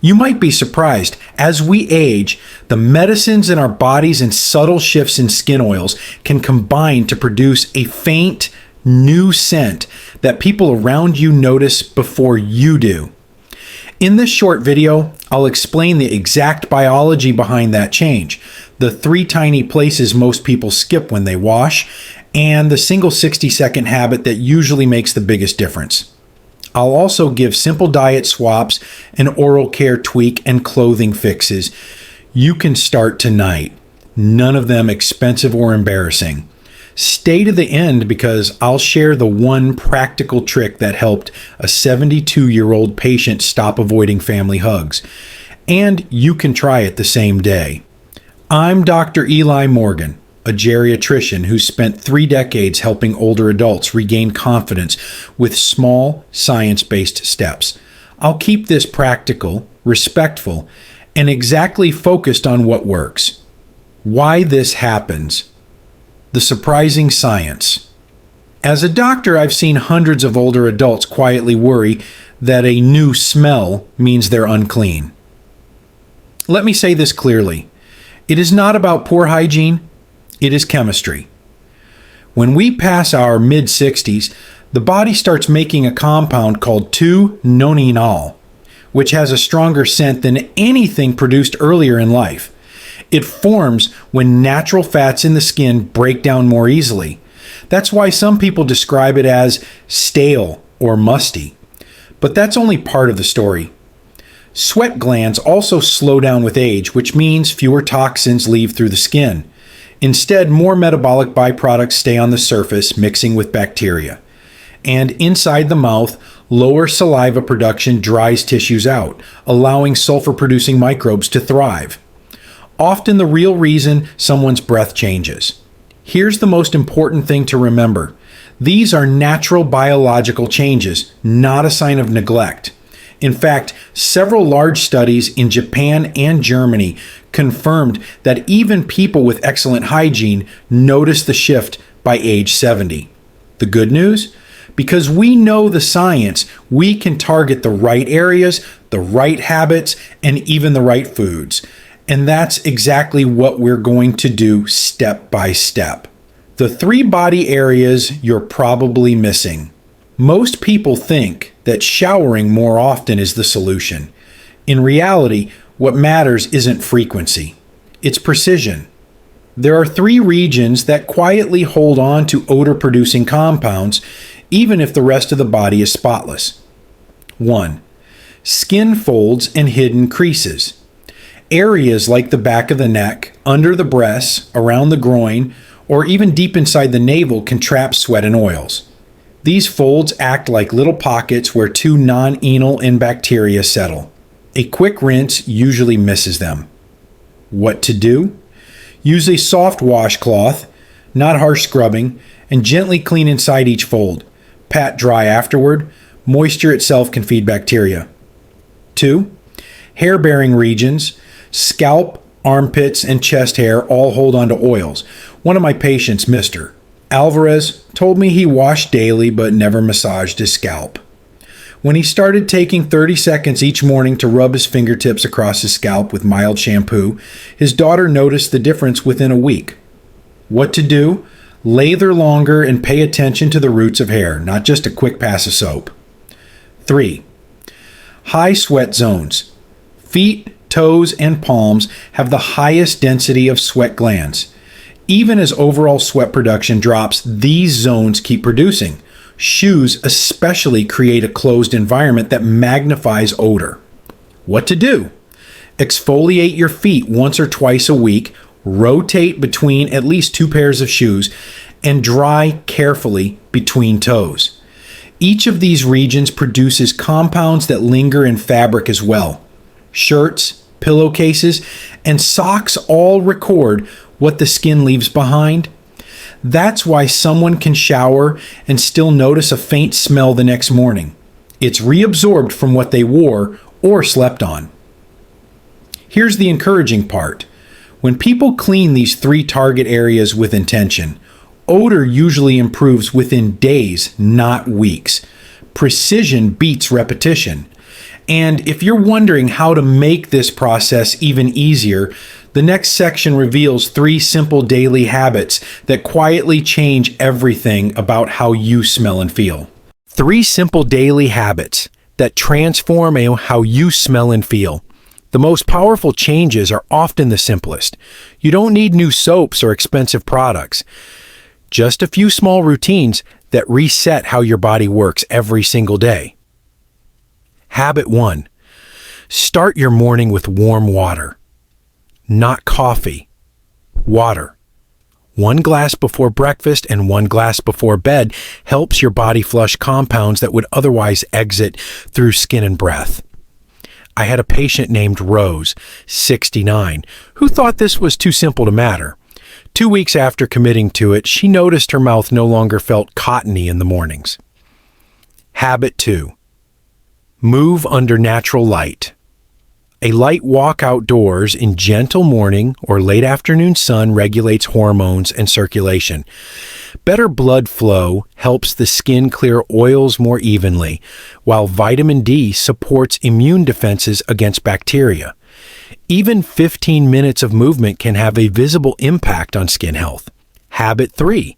You might be surprised. As we age, the medicines in our bodies and subtle shifts in skin oils can combine to produce a faint, new scent that people around you notice before you do. In this short video, I'll explain the exact biology behind that change, the 3 tiny places most people skip when they wash, and the single 60-second habit that usually makes the biggest difference. I'll also give simple diet swaps, an oral care tweak, and clothing fixes. You can start tonight. None of them expensive or embarrassing. Stay to the end because I'll share the one practical trick that helped a 72-year-old patient stop avoiding family hugs. And you can try it the same day. I'm Dr. Eli Morgan, a geriatrician who spent 3 decades helping older adults regain confidence with small, science-based steps. I'll keep this practical, respectful, and exactly focused on what works. Why this happens. The surprising science. As a doctor, I've seen hundreds of older adults quietly worry that a new smell means they're unclean. Let me say this clearly. It is not about poor hygiene. It is chemistry. When we pass our mid-60s, the body starts making a compound called 2-nonenal, which has a stronger scent than anything produced earlier in life. It forms when natural fats in the skin break down more easily. That's why some people describe it as stale or musty. But that's only part of the story. Sweat glands also slow down with age, which means fewer toxins leave through the skin. Instead, more metabolic byproducts stay on the surface, mixing with bacteria. And inside the mouth, lower saliva production dries tissues out, allowing sulfur-producing microbes to thrive. Often the real reason someone's breath changes. Here's the most important thing to remember. These are natural biological changes, not a sign of neglect. In fact, several large studies in Japan and Germany confirmed that even people with excellent hygiene notice the shift by age 70. The good news? Because we know the science, we can target the right areas, the right habits, and even the right foods. And that's exactly what we're going to do step by step. The 3 body areas you're probably missing. Most people think that showering more often is the solution. In reality, what matters isn't frequency. It's precision. There are 3 regions that quietly hold on to odor-producing compounds, even if the rest of the body is spotless. 1. Skin folds and hidden creases. Areas like the back of the neck, under the breasts, around the groin, or even deep inside the navel can trap sweat and oils. These folds act like little pockets where 2 non-enal and bacteria settle. A quick rinse usually misses them. What to do? Use a soft washcloth, not harsh scrubbing, and gently clean inside each fold. Pat dry afterward. Moisture itself can feed bacteria. 2. Hair-bearing regions. Scalp, armpits, and chest hair all hold on to oils. One of my patients, Mr. Alvarez, told me he washed daily but never massaged his scalp. When he started taking 30 seconds each morning to rub his fingertips across his scalp with mild shampoo, his daughter noticed the difference within a week. What to do? Lather longer and pay attention to the roots of hair, not just a quick pass of soap. 3. High sweat zones. Feet, toes, and palms have the highest density of sweat glands. Even as overall sweat production drops, these zones keep producing. Shoes especially create a closed environment that magnifies odor. What to do? Exfoliate your feet once or twice a week, rotate between at least 2 pairs of shoes, and dry carefully between toes. Each of these regions produces compounds that linger in fabric as well. Shirts, pillowcases, and socks all record what the skin leaves behind. That's why someone can shower and still notice a faint smell the next morning. It's reabsorbed from what they wore or slept on. Here's the encouraging part. When people clean these 3 target areas with intention, odor usually improves within days, not weeks. Precision beats repetition. And if you're wondering how to make this process even easier, the next section reveals 3 simple daily habits that quietly change everything about how you smell and feel. 3 simple daily habits that transform how you smell and feel. The most powerful changes are often the simplest. You don't need new soaps or expensive products. Just a few small routines that reset how your body works every single day. Habit 1. Start your morning with warm water. Not coffee. Water. 1 glass before breakfast and 1 glass before bed helps your body flush compounds that would otherwise exit through skin and breath. I had a patient named Rose, 69, who thought this was too simple to matter. 2 weeks after committing to it, she noticed her mouth no longer felt cottony in the mornings. Habit 2. Move under natural light. A light walk outdoors in gentle morning or late afternoon sun regulates hormones and circulation. Better blood flow helps the skin clear oils more evenly, while vitamin D supports immune defenses against bacteria. Even 15 minutes of movement can have a visible impact on skin health. Habit 3.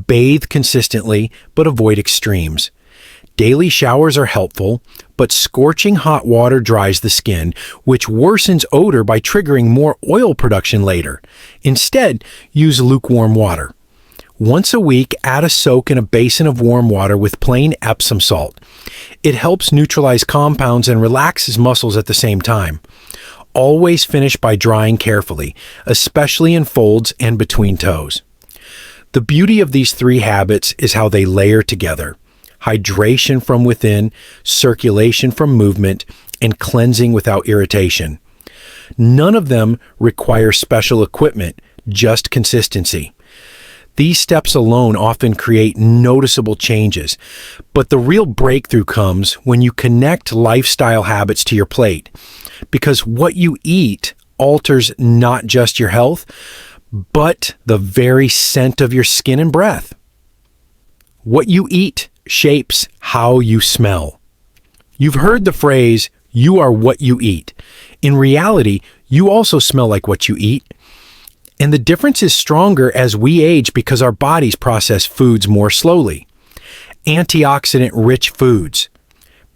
Bathe consistently, but avoid extremes. Daily showers are helpful, but scorching hot water dries the skin, which worsens odor by triggering more oil production later. Instead, use lukewarm water. Once a week, add a soak in a basin of warm water with plain Epsom salt. It helps neutralize compounds and relaxes muscles at the same time. Always finish by drying carefully, especially in folds and between toes. The beauty of these 3 habits is how they layer together. Hydration from within, circulation from movement, and cleansing without irritation. None of them require special equipment, just consistency. These steps alone often create noticeable changes, but the real breakthrough comes when you connect lifestyle habits to your plate, because what you eat alters not just your health, but the very scent of your skin and breath. What you eat shapes how you smell. You've heard the phrase, "You are what you eat." In reality, you also smell like what you eat. And the difference is stronger as we age because our bodies process foods more slowly. Antioxidant-rich foods.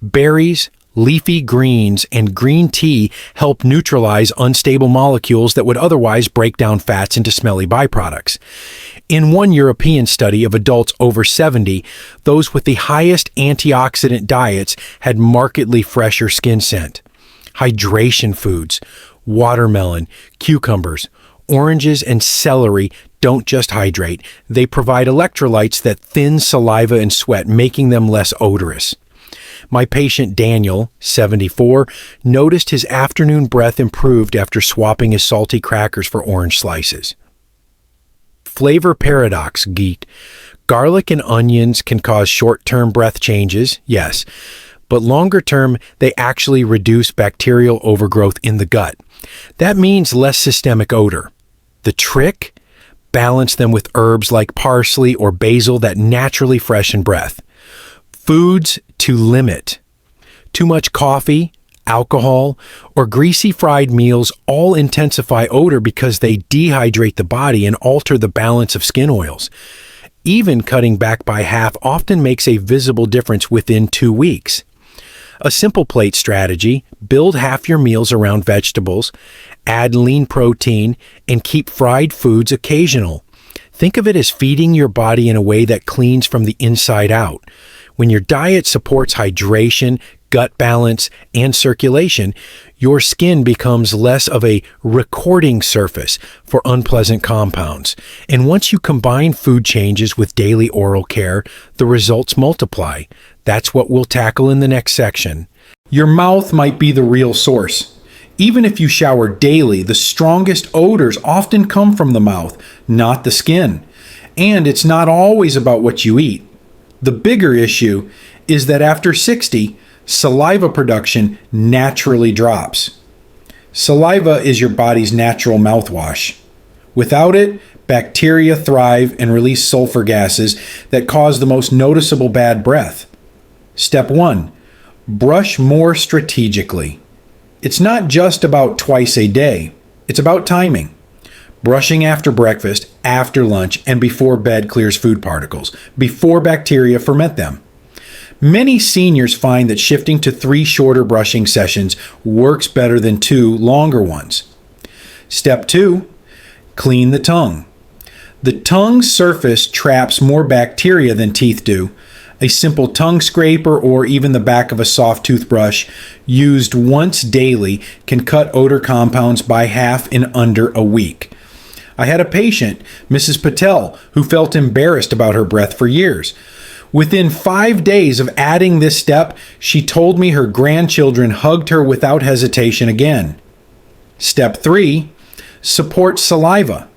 Berries, leafy greens, and green tea help neutralize unstable molecules that would otherwise break down fats into smelly byproducts. In one European study of adults over 70, those with the highest antioxidant diets had markedly fresher skin scent. Hydration foods, watermelon, cucumbers, oranges, and celery don't just hydrate. They provide electrolytes that thin saliva and sweat, making them less odorous. My patient Daniel, 74, noticed his afternoon breath improved after swapping his salty crackers for orange slices. Flavor paradox, geek. Garlic and onions can cause short-term breath changes, yes, but longer-term, they actually reduce bacterial overgrowth in the gut. That means less systemic odor. The trick? Balance them with herbs like parsley or basil that naturally freshen breath. Foods to limit. Too much coffee, alcohol, or greasy fried meals all intensify odor because they dehydrate the body and alter the balance of skin oils. Even cutting back by half often makes a visible difference within 2 weeks. A simple plate strategy: build half your meals around vegetables, add lean protein, and keep fried foods occasional. Think of it as feeding your body in a way that cleans from the inside out. When your diet supports hydration, gut balance, and circulation, your skin becomes less of a recording surface for unpleasant compounds. And once you combine food changes with daily oral care, the results multiply. That's what we'll tackle in the next section. Your mouth might be the real source. Even if you shower daily, the strongest odors often come from the mouth, not the skin. And it's not always about what you eat. The bigger issue is that after 60, saliva production naturally drops. Saliva is your body's natural mouthwash. Without it, bacteria thrive and release sulfur gases that cause the most noticeable bad breath. Step 1. Brush more strategically. It's not just about twice a day. It's about timing. Brushing after breakfast, after lunch, and before bed clears food particles, before bacteria ferment them. Many seniors find that shifting to 3 shorter brushing sessions works better than 2 longer ones. Step 2, clean the tongue. The tongue's surface traps more bacteria than teeth do. A simple tongue scraper or even the back of a soft toothbrush used once daily can cut odor compounds by half in under a week. I had a patient, Mrs. Patel, who felt embarrassed about her breath for years. Within 5 days of adding this step, she told me her grandchildren hugged her without hesitation again. Step 3, support saliva.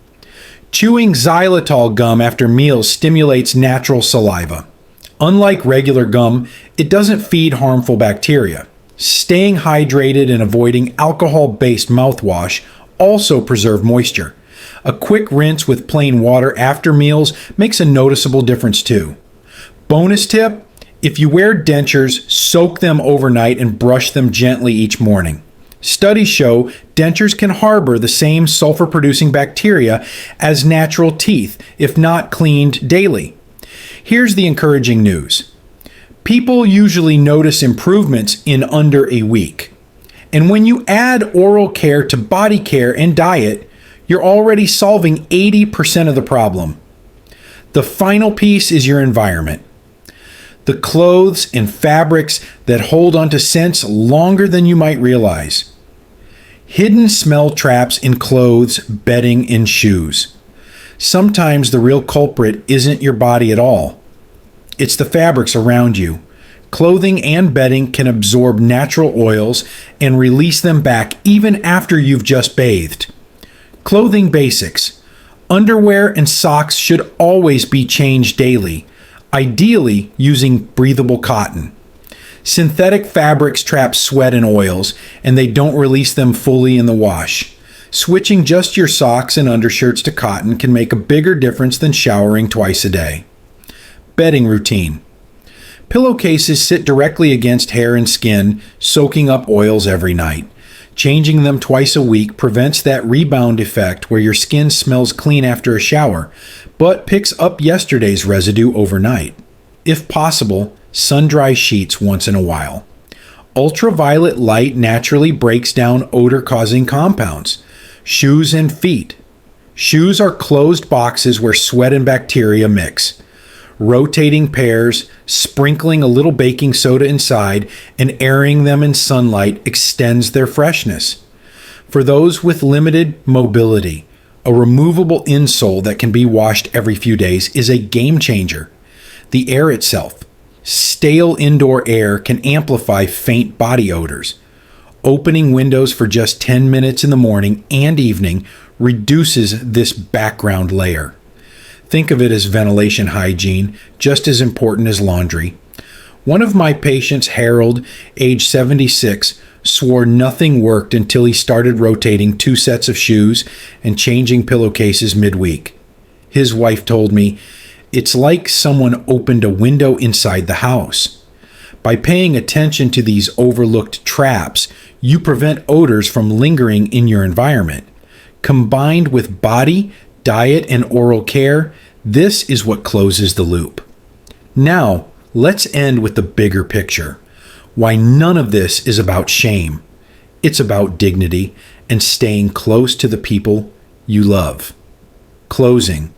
Chewing xylitol gum after meals stimulates natural saliva. Unlike regular gum, it doesn't feed harmful bacteria. Staying hydrated and avoiding alcohol-based mouthwash also preserve moisture. A quick rinse with plain water after meals makes a noticeable difference too. Bonus tip, if you wear dentures, soak them overnight and brush them gently each morning. Studies show dentures can harbor the same sulfur-producing bacteria as natural teeth if not cleaned daily. Here's the encouraging news. People usually notice improvements in under a week. And when you add oral care to body care and diet, you're already solving 80% of the problem. The final piece is your environment. The clothes and fabrics that hold onto scents longer than you might realize. Hidden smell traps in clothes, bedding, and shoes. Sometimes the real culprit isn't your body at all. It's the fabrics around you. Clothing and bedding can absorb natural oils and release them back even after you've just bathed. Clothing basics. Underwear and socks should always be changed daily, ideally using breathable cotton. Synthetic fabrics trap sweat and oils, and they don't release them fully in the wash. Switching just your socks and undershirts to cotton can make a bigger difference than showering twice a day. Bedding routine. Pillowcases sit directly against hair and skin, soaking up oils every night. Changing them twice a week prevents that rebound effect where your skin smells clean after a shower, but picks up yesterday's residue overnight. If possible, sun-dry sheets once in a while. Ultraviolet light naturally breaks down odor-causing compounds. Shoes and feet. Shoes are closed boxes where sweat and bacteria mix. Rotating pairs, sprinkling a little baking soda inside, and airing them in sunlight extends their freshness. For those with limited mobility, a removable insole that can be washed every few days is a game changer. The air itself. Stale indoor air can amplify faint body odors. Opening windows for just 10 minutes in the morning and evening reduces this background layer. Think of it as ventilation hygiene, just as important as laundry. One of my patients, Harold, age 76, swore nothing worked until he started rotating 2 sets of shoes and changing pillowcases midweek. His wife told me, "It's like someone opened a window inside the house." By paying attention to these overlooked traps, you prevent odors from lingering in your environment. Combined with body, diet, and oral care, this is what closes the loop. Now, let's end with the bigger picture. Why none of this is about shame. It's about dignity and staying close to the people you love. Closing,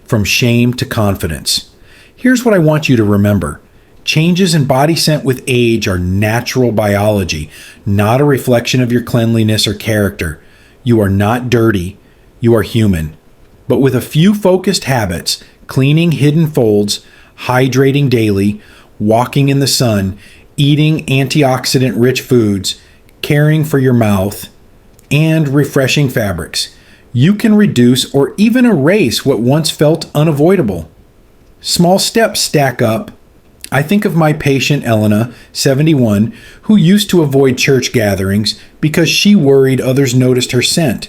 from shame to confidence. Here's what I want you to remember. Changes in body scent with age are natural biology, not a reflection of your cleanliness or character. You are not dirty. You are human. But with a few focused habits, cleaning hidden folds, hydrating daily, walking in the sun, eating antioxidant-rich foods, caring for your mouth, and refreshing fabrics, you can reduce or even erase what once felt unavoidable. Small steps stack up. I think of my patient Elena, 71, who used to avoid church gatherings because she worried others noticed her scent.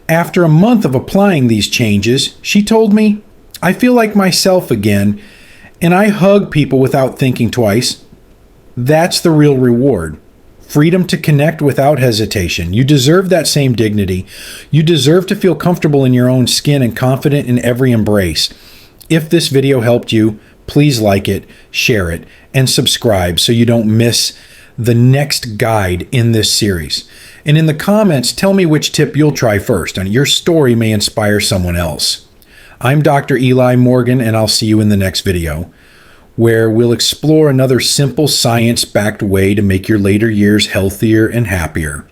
After a month of applying these changes, she told me, "I feel like myself again, and I hug people without thinking twice." That's the real reward. Freedom to connect without hesitation. You deserve that same dignity. You deserve to feel comfortable in your own skin and confident in every embrace. If this video helped you, please like it, share it, and subscribe so you don't miss the next guide in this series. And in the comments, tell me which tip you'll try first, and your story may inspire someone else. I'm Dr. Eli Morgan, and I'll see you in the next video, where we'll explore another simple science-backed way to make your later years healthier and happier.